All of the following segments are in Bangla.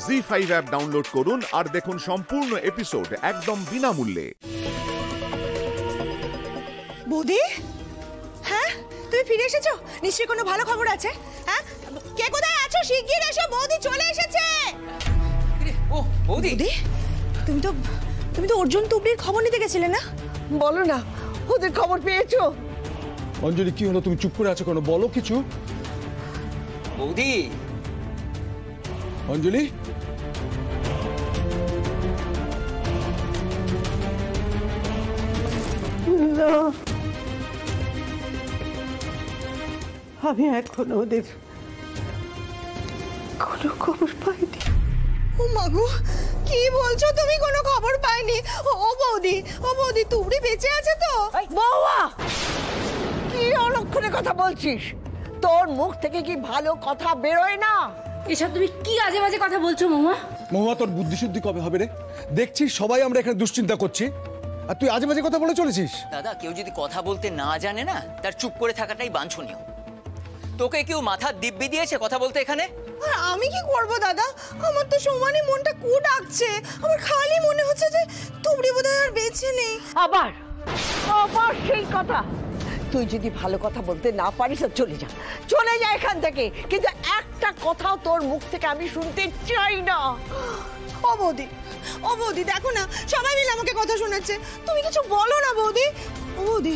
জি5 অ্যাপ ডাউনলোড করুন আর দেখুন সম্পূর্ণ এপিসোড একদম বিনামূল্যে। বৌদি, হ্যাঁ তুমি ফিরে এসেছো? নিশ্চয়ই কোনো ভালো খবর আছে। হ্যাঁ, কে কোথায় আছো? শিগগির এসো, বৌদি চলে এসেছে। ও বৌদি, তুমি তো অর্জুন তুবড়ির খবর নিতে গেছিলে না? বলো না, ওদের খবর পেয়েছো? অঞ্জলি, কি হলো? তুমি চুপ করে আছো কেন? বলো কিছু। বৌদি, অঞ্জলি, না, আমি এখনো ওদের কোনো খবর পাইনি। ও মাগো, কি বলছো তুমি? কোনো খবর পাইনি? ও বৌদি তুবড়ি বেঁচে আছে তো? বৌমা, কি অলক্ষণে কথা বলছিস? তোর মুখ থেকে কি ভালো কথা বেরোয় না? এসব তুমি কি আজে বাজে কথা বলছো মহুয়া? মহুয়া, তোর বুদ্ধিশুদ্ধি কবে হবে রে? দেখছিস সবাই আমরা এখানে দুশ্চিন্তা করছি, আর তুই আজে বাজে কথা বলে চলেছিস। দাদা, কেউ যদি কথা বলতে না জানে না, তার চুপ করে থাকাটাই বাঞ্ছনীয়। তোকে কেউ মাথার দিব্যি দিয়েছে কথা বলতে এখানে? আর আমি কি করব দাদা? আমার তো সমানে মনটা কু ডাকছে। আমার খালি মনে হচ্ছে যে তুবড়ি বোধহয় আর বেঁচে নেই। আবার সেই কথা। তুই যদি ভালো কথা বলতে না পারিস তো চলে যা এখান থেকে, কিন্তু একটা কথাও তোর মুখ থেকে আমি শুনতে চাই না। ও বৌদি দেখো না, সবাই মিলে আমাকে কথা শোনাচ্ছে। তুমি কিছু বলো না বৌদি। ও বৌদি,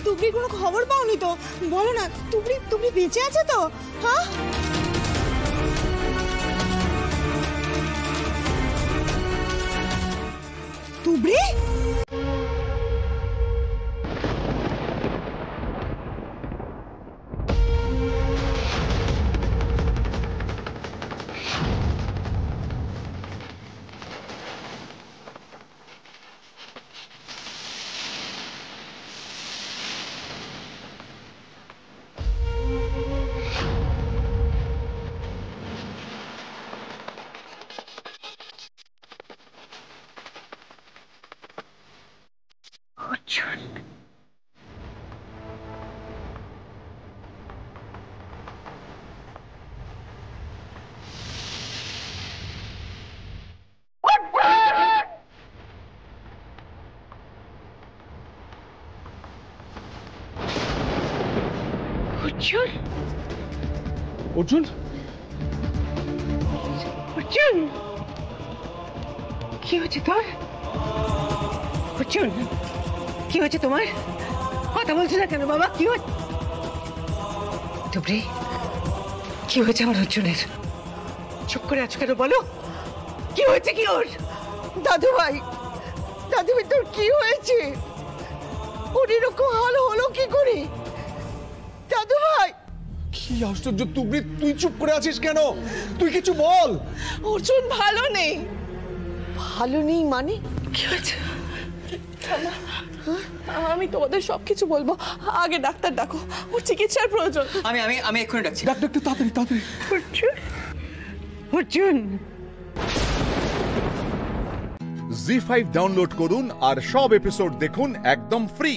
তুবড়ির কোনো খবর পাওনি তো? বলো না, তুবড়ি বেঁচে আছে তো? হ্যাঁ, তুবড়ি? অর্জুন, কি হয়েছে তোর? অর্জুন, কি হয়েছে তোমার? কথা বলছো না কেন বাবা? কি হয়েছে? তুবড়ি, কি হয়েছে আমার অর্জুনের? চুপ করে আছো কেন? বলো, কি হয়েছে? কি ওর? দাদু ভাই তোর কি হয়েছে? ওর এরকম হাল হলো কি করে? দাদু ভাই, কি আশ্চর্য তুবড়ি, তুই চুপ করে আছিস কেন? তুই কিছু বল। অর্জুন ভালো নেই। ভালো নেই মানে? কি হয়েছে? আমি তোমাদের সবকিছু বলবো, আগে ডাক্তার ডাকো, ওর চিকিৎসার প্রয়োজন। আমি এক্ষুনি ডাকছি। ডাক্তার, তাড়াতাড়ি। অর্জুন, জি5 ডাউনলোড করুন আর সব এপিসোড দেখুন একদম ফ্রি।